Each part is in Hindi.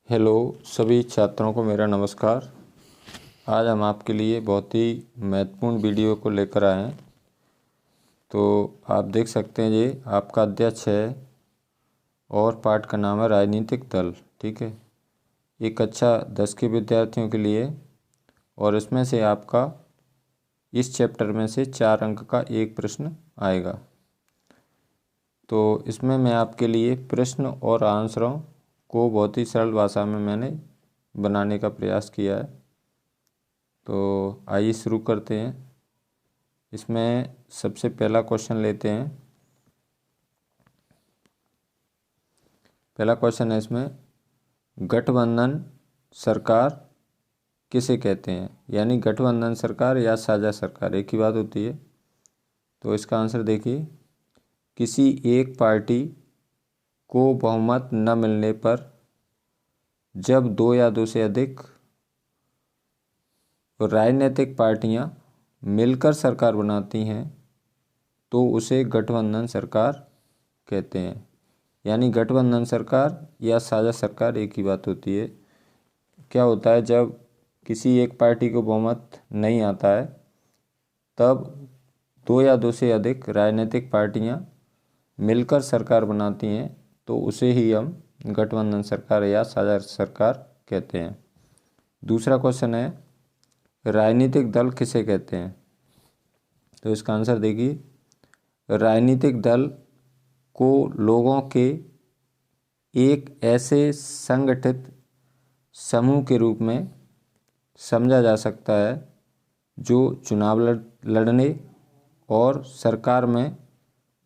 हेलो सभी छात्रों को मेरा नमस्कार। आज हम आपके लिए बहुत ही महत्वपूर्ण वीडियो को लेकर आए हैं। तो आप देख सकते हैं ये आपका अध्याय 6 और पाठ का नाम है राजनीतिक दल। ठीक है, ये कक्षा 10 के विद्यार्थियों के लिए, और इसमें से आपका इस चैप्टर में से 4 अंक का एक प्रश्न आएगा। तो इसमें मैं आपके लिए प्रश्न और आंसरों को बहुत ही सरल भाषा में मैंने बनाने का प्रयास किया है। तो आइए शुरू करते हैं। इसमें सबसे पहला क्वेश्चन लेते हैं। पहला क्वेश्चन है इसमें, गठबंधन सरकार किसे कहते हैं? यानी गठबंधन सरकार या साझा सरकार एक ही बात होती है। तो इसका आंसर देखिए, किसी एक पार्टी को बहुमत न मिलने पर जब दो या दो से अधिक राजनीतिक पार्टियां मिलकर सरकार बनाती हैं तो उसे गठबंधन सरकार कहते हैं। यानी गठबंधन सरकार या साझा सरकार एक ही बात होती है। क्या होता है, जब किसी एक पार्टी को बहुमत नहीं आता है तब दो या दो से अधिक राजनीतिक पार्टियां मिलकर सरकार बनाती हैं तो उसे ही हम गठबंधन सरकार या साझा सरकार कहते हैं। दूसरा क्वेश्चन है, राजनीतिक दल किसे कहते हैं? तो इसका आंसर देखिए, राजनीतिक दल को लोगों के एक ऐसे संगठित समूह के रूप में समझा जा सकता है जो चुनाव लड़ने और सरकार में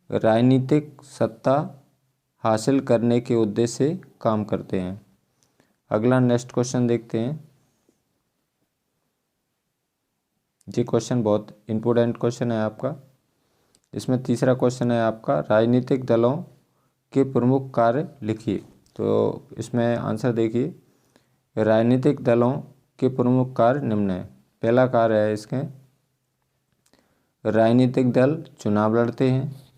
राजनीतिक सत्ता हासिल करने के उद्देश्य से काम करते हैं। अगला नेक्स्ट क्वेश्चन देखते हैं। ये क्वेश्चन बहुत इम्पोर्टेंट क्वेश्चन है आपका। इसमें तीसरा क्वेश्चन है आपका, राजनीतिक दलों के प्रमुख कार्य लिखिए। तो इसमें आंसर देखिए, राजनीतिक दलों के प्रमुख कार्य निम्न है। पहला कार्य है इसके, राजनीतिक दल चुनाव लड़ते हैं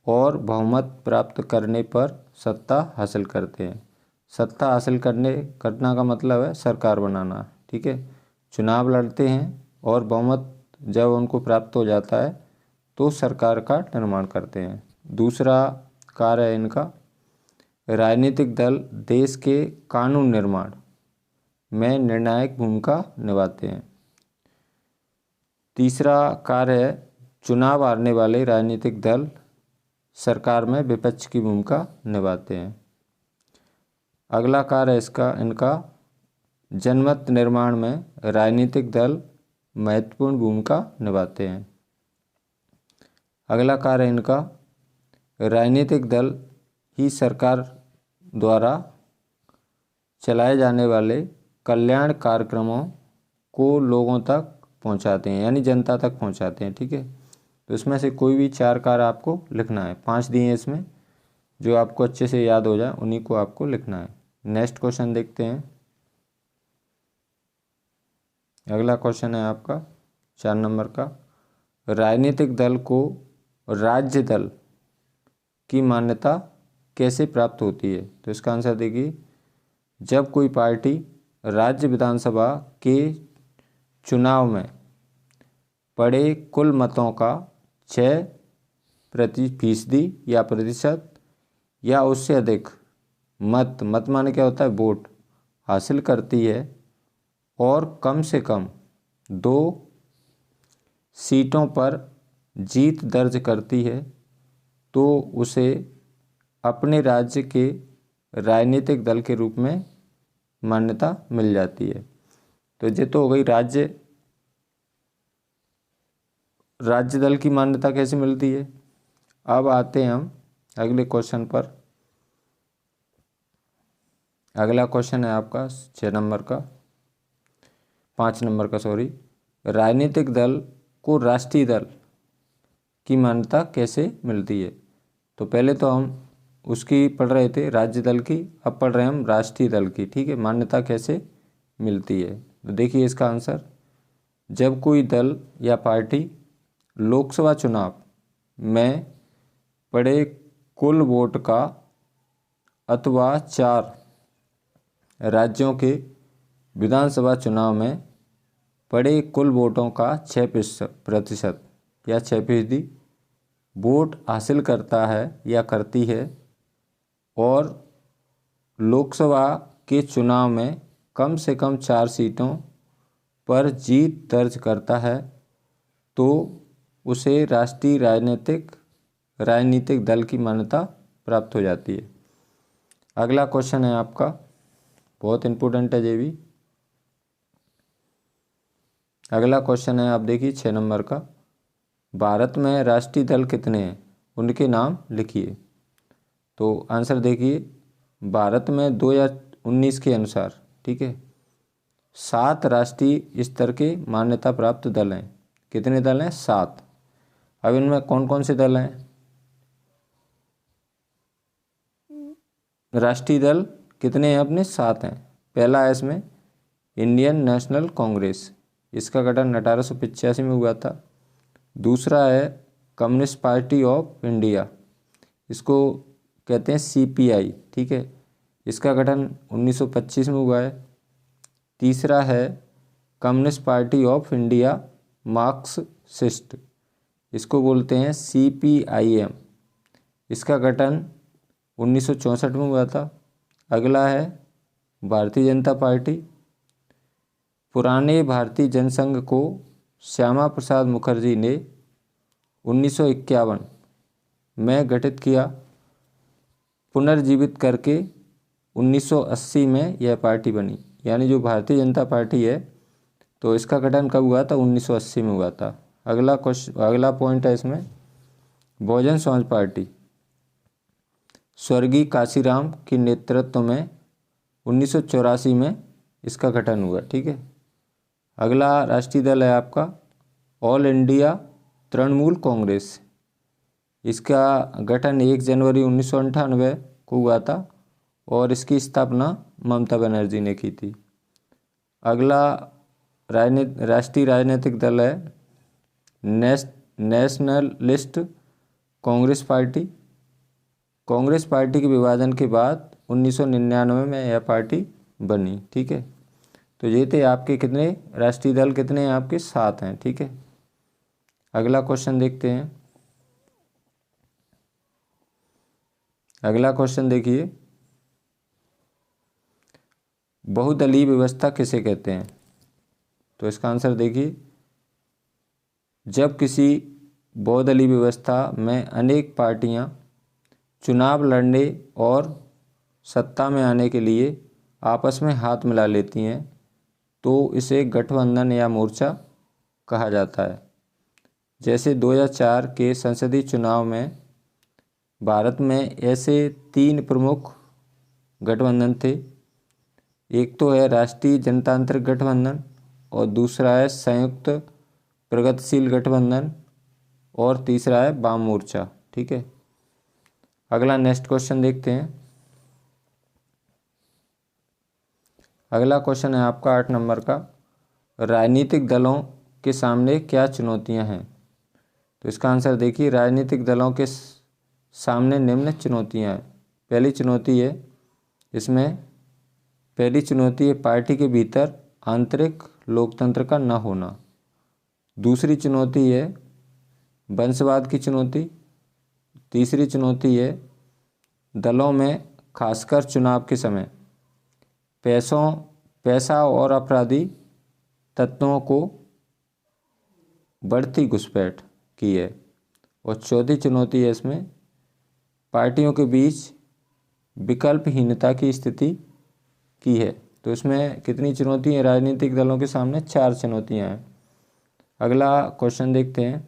और बहुमत प्राप्त करने पर सत्ता हासिल करते हैं। सत्ता हासिल करना का मतलब है सरकार बनाना। ठीक है, चुनाव लड़ते हैं और बहुमत जब उनको प्राप्त हो जाता है तो सरकार का निर्माण करते हैं। दूसरा कार्य है इनका, राजनीतिक दल देश के कानून निर्माण में निर्णायक भूमिका निभाते हैं। तीसरा कार्य है, चुनाव हारने वाले राजनीतिक दल सरकार में विपक्ष की भूमिका निभाते हैं। अगला कार्य इनका जनमत निर्माण में राजनीतिक दल महत्वपूर्ण भूमिका निभाते हैं। अगला कार्य इनका, राजनीतिक दल ही सरकार द्वारा चलाए जाने वाले कल्याण कार्यक्रमों को लोगों तक पहुंचाते हैं, यानी जनता तक पहुंचाते हैं। ठीक है, तो इसमें से कोई भी 4 कार्य आपको लिखना है। 5 दिए हैं इसमें, जो आपको अच्छे से याद हो जाए उन्हीं को आपको लिखना है। नेक्स्ट क्वेश्चन देखते हैं। अगला क्वेश्चन है आपका 4 नंबर का, राजनीतिक दल को राज्य दल की मान्यता कैसे प्राप्त होती है? तो इसका आंसर देखिए, जब कोई पार्टी राज्य विधानसभा के चुनाव में पड़े कुल मतों का 6% या प्रतिशत या उससे अधिक मत माने क्या होता है, वोट हासिल करती है और कम से कम 2 सीटों पर जीत दर्ज करती है तो उसे अपने राज्य के राजनीतिक दल के रूप में मान्यता मिल जाती है। तो ये तो हो गई राज्य दल की मान्यता कैसे मिलती है। अब आते हैं हम अगले क्वेश्चन पर। अगला क्वेश्चन है आपका 5 नंबर का राजनीतिक दल को राष्ट्रीय दल की मान्यता कैसे मिलती है? तो पहले तो हम उसकी पढ़ रहे थे राज्य दल की, अब पढ़ रहे हैं हम राष्ट्रीय दल की। ठीक है, मान्यता कैसे मिलती है? तो देखिए इसका आंसर, जब कोई दल या पार्टी लोकसभा चुनाव में पड़े कुल वोट का अथवा 4 राज्यों के विधानसभा चुनाव में पड़े कुल वोटों का 6% या 6% वोट हासिल करता है या करती है और लोकसभा के चुनाव में कम से कम 4 सीटों पर जीत दर्ज करता है तो उसे राष्ट्रीय राजनीतिक दल की मान्यता प्राप्त हो जाती है। अगला क्वेश्चन है आपका, बहुत इम्पोर्टेंट है ये भी। अगला क्वेश्चन है, आप देखिए 6 नंबर का, भारत में राष्ट्रीय दल कितने हैं, उनके नाम लिखिए। तो आंसर देखिए, भारत में 2019 के अनुसार, ठीक है, 7 राष्ट्रीय स्तर के मान्यता प्राप्त दल हैं। कितने दल हैं? 7। अब इनमें कौन कौन से दल हैं? राष्ट्रीय दल कितने हैं अपने? 7 हैं। पहला है इसमें इंडियन नेशनल कांग्रेस, इसका गठन 1885 में हुआ था। दूसरा है कम्युनिस्ट पार्टी ऑफ इंडिया, इसको कहते हैं CPI, ठीक है, इसका गठन 1925 में हुआ है। तीसरा है communist party of India Marxist, इसको बोलते हैं CPIM, इसका गठन 1964 में हुआ था। अगला है भारतीय जनता पार्टी, पुराने भारतीय जनसंघ को श्यामा प्रसाद मुखर्जी ने 1951 में गठित किया, पुनर्जीवित करके 1980 में यह पार्टी बनी। यानी जो भारतीय जनता पार्टी है तो इसका गठन कब हुआ था? 1980 में हुआ था। अगला पॉइंट है इसमें बहुजन समाज पार्टी, स्वर्गीय काशीराम के नेतृत्व में 1984 में इसका गठन हुआ, ठीक है। अगला राष्ट्रीय दल है आपका ऑल इंडिया तृणमूल कांग्रेस, इसका गठन 1 जनवरी 1998 को हुआ था और इसकी स्थापना ममता बनर्जी ने की थी। अगला राष्ट्रीय राजनीतिक दल है nationalist Congress party. Congress party के विभाजन के बाद 1999 में यह पार्टी बनी, ठीक है। तो ये थे आपके कितने राष्ट्रीय दल, कितने हैं आपके? 7 हैं, ठीक है। अगला क्वेश्चन देखते हैं। अगला क्वेश्चन देखिए, बहुदलीय व्यवस्था किसे कहते हैं? तो इसका आंसर देखिए, जब किसी बहुदलीय व्यवस्था में अनेक पार्टियां चुनाव लड़ने और सत्ता में आने के लिए आपस में हाथ मिला लेती हैं तो इसे गठबंधन या मोर्चा कहा जाता है। जैसे 2004 के संसदीय चुनाव में भारत में ऐसे 3 प्रमुख गठबंधन थे। एक तो है राष्ट्रीय जनतांत्रिक गठबंधन और दूसरा है संयुक्त प्रगतिशील गठबंधन और तीसरा है वाम मोर्चा, ठीक है। अगला नेक्स्ट क्वेश्चन देखते हैं। अगला क्वेश्चन है आपका 8 नंबर का, राजनीतिक दलों के सामने क्या चुनौतियां हैं? तो इसका आंसर देखिए, राजनीतिक दलों के सामने निम्न चुनौतियां हैं। पहली चुनौती है इसमें, पहली चुनौती है पार्टी के भीतर आंतरिक लोकतंत्र का न होना। दूसरी चुनौती है वंशवाद की चुनौती। तीसरी चुनौती है दलों में खासकर चुनाव के समय पैसा और आपराधिक तत्वों को बढ़ती घुसपैठ की है। और चौथी चुनौती है इसमें पार्टियों के बीच विकल्पहीनता की स्थिति की है। तो इसमें कितनी चुनौती है राजनीतिक दलों के सामने? 4 चुनौतियां हैं। अगला क्वेश्चन देखते हैं,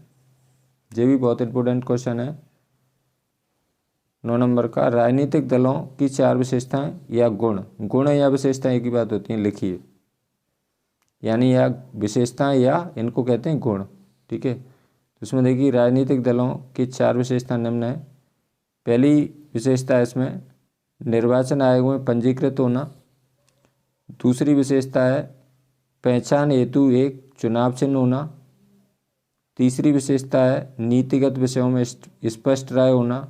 ये भी बहुत इंपॉर्टेंट क्वेश्चन है 9 नंबर का, राजनीतिक दलों की 4 विशेषताएं या गुण या विशेषताएं एक ही बात होती हैं, लिखिए। यानी या विशेषताएं या इनको कहते हैं गुण, ठीक है। तो इसमें देखिए राजनीतिक दलों की 4 विशेषताएं निम्न है। पहली विशेषता है इसमें निर्वाचन आयोग में पंजीकृत होना। दूसरी विशेषता है पहचान हेतु एक चुनाव चिन्ह होना। तीसरी विशेषता है नीतिगत विषयों में स्पष्ट राय होना।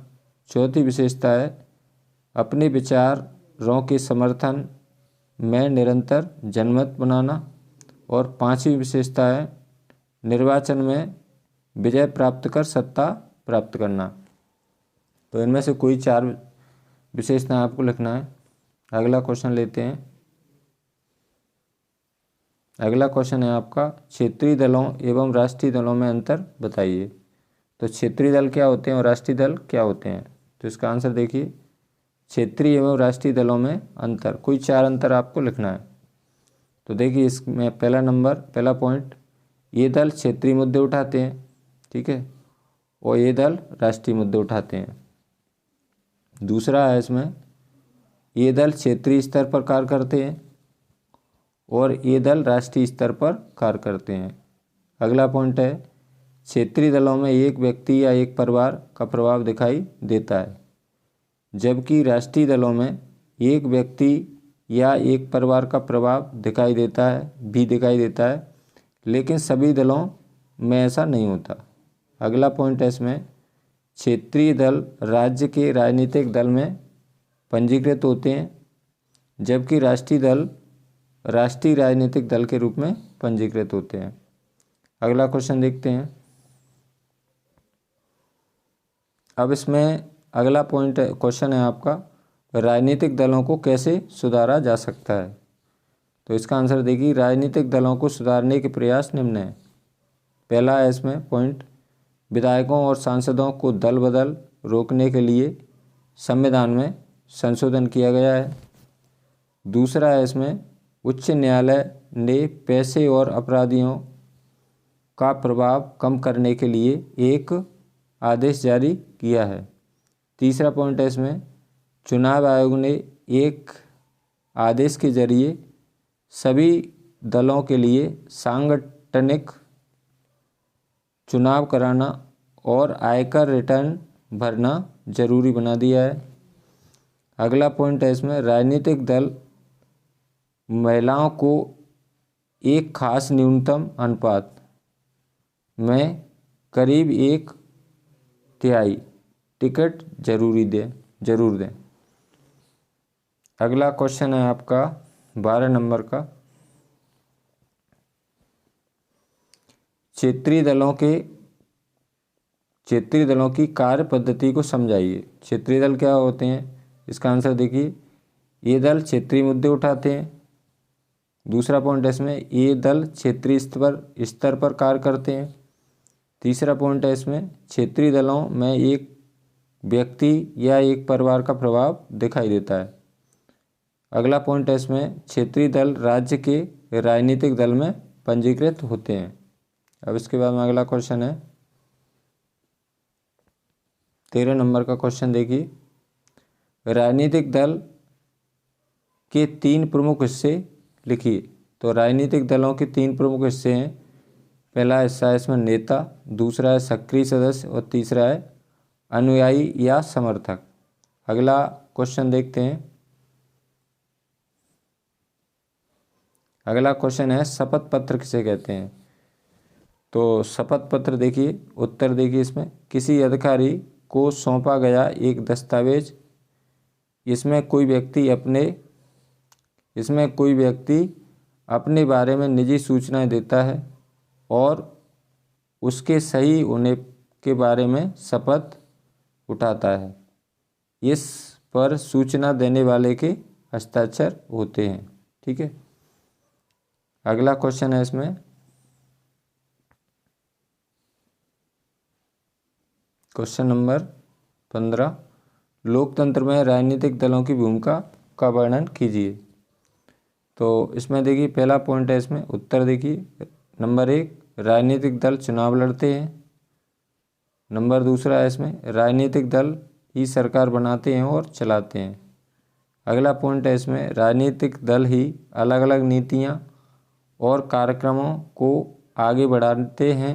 चौथी विशेषता है अपने विचारों के समर्थन में निरंतर जनमत बनाना। और 5वीं विशेषता है निर्वाचन में विजय प्राप्त कर सत्ता प्राप्त करना। तो इनमें से कोई 4 विशेषताएं आपको लिखना है। अगला क्वेश्चन लेते हैं। अगला क्वेश्चन है आपका क्षेत्रीय दलों एवं राष्ट्रीय दलों में अंतर बताइए। तो क्षेत्रीय दल क्या होते हैं और राष्ट्रीय दल क्या होते हैं? तो इसका आंसर देखिए, क्षेत्रीय एवं राष्ट्रीय दलों में अंतर, कोई 4 अंतर आपको लिखना है। तो देखिए इसमें पहला पॉइंट, ये दल क्षेत्रीय मुद्दे उठाते हैं, ठीक है, और ये दल राष्ट्रीय मुद्दे उठाते हैं। दूसरा है इसमें, ये दल क्षेत्रीय स्तर पर कार्य करते हैं और ये दल राष्ट्रीय स्तर पर कार्य करते हैं। अगला पॉइंट है, क्षेत्रीय दलों में एक व्यक्ति या एक परिवार का प्रभाव दिखाई देता है, जबकि राष्ट्रीय दलों में एक व्यक्ति या एक परिवार का प्रभाव दिखाई देता है, लेकिन सभी दलों में ऐसा नहीं होता। अगला पॉइंट है इसमें, क्षेत्रीय दल राज्य के राजनीतिक दल में पंजीकृत होते हैं, जबकि राष्ट्रीय दल राष्ट्रीय राजनीतिक दल के रूप में पंजीकृत होते हैं। अगला क्वेश्चन देखते हैं। अब इसमें अगला क्वेश्चन है आपका, राजनीतिक दलों को कैसे सुधारा जा सकता है? तो इसका आंसर देखिए, राजनीतिक दलों को सुधारने के प्रयास निम्न हैं। पहला है इसमें पॉइंट, विधायकों और सांसदों को दल बदल रोकने के लिए संविधान में संशोधन किया गया है। दूसरा है इसमें, उच्च न्यायालय ने पैसे और अपराधियों का प्रभाव कम करने के लिए एक आदेश जारी किया है। तीसरा पॉइंट है इसमें, चुनाव आयोग ने एक आदेश के जरिए सभी दलों के लिए सांगठनिक चुनाव कराना और आयकर रिटर्न भरना जरूरी बना दिया है। अगला पॉइंट है इसमें, राजनीतिक दल महिलाओं को एक खास न्यूनतम अनुपात में करीब 1/3 टिकट जरूर दें। अगला क्वेश्चन है आपका 12 नंबर का, क्षेत्रीय दलों की कार्य पद्धति को समझाइए। क्षेत्रीय दल क्या होते हैं? इसका आंसर देखिए, ये दल क्षेत्रीय मुद्दे उठाते हैं। दूसरा पॉइंट है इसमें, ये दल क्षेत्रीय स्तर पर कार्य करते हैं। तीसरा पॉइंट है इसमें, क्षेत्रीय दलों में एक व्यक्ति या एक परिवार का प्रभाव दिखाई देता है। अगला पॉइंट है इसमें, क्षेत्रीय दल राज्य के राजनीतिक दल में पंजीकृत होते हैं। अब इसके बाद में अगला क्वेश्चन है 13 नंबर का क्वेश्चन देखिए, राजनीतिक दल के 3 प्रमुख हिस्से लिखिए। तो राजनीतिक दलों के 3 प्रमुख हिस्से हैं। पहला हिस्सा है इसमें नेता, दूसरा है सक्रिय सदस्य और तीसरा है अनुयायी या समर्थक। अगला क्वेश्चन देखते हैं। अगला क्वेश्चन है, शपथ पत्र किसे कहते हैं? तो शपथ पत्र देखिए, उत्तर देखिए इसमें, किसी अधिकारी को सौंपा गया एक दस्तावेज, इसमें कोई व्यक्ति अपने बारे में निजी सूचनाएं देता है और उसके सही होने के बारे में शपथ उठाता है। इस पर सूचना देने वाले के हस्ताक्षर होते हैं, ठीक है। अगला क्वेश्चन है इसमें, क्वेश्चन नंबर 15, लोकतंत्र में राजनीतिक दलों की भूमिका का वर्णन कीजिए। तो इसमें देखिए पहला पॉइंट है इसमें, उत्तर देखिए, नंबर 1, राजनीतिक दल चुनाव लड़ते हैं। नंबर दूसरा है इसमें, राजनीतिक दल ही सरकार बनाते हैं और चलाते हैं। अगला पॉइंट है इसमें, राजनीतिक दल ही अलग अलग नीतियां और कार्यक्रमों को आगे बढ़ाते हैं।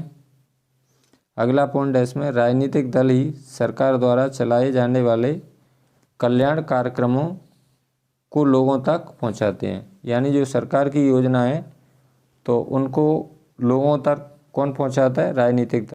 अगला पॉइंट है इसमें, राजनीतिक दल ही सरकार द्वारा चलाए जाने वाले कल्याण कार्यक्रमों को लोगों तक पहुंचाते हैं। यानी जो सरकार की योजना है तो उनको लोगों तक कौन पहुंचाता है? राजनीतिक दल।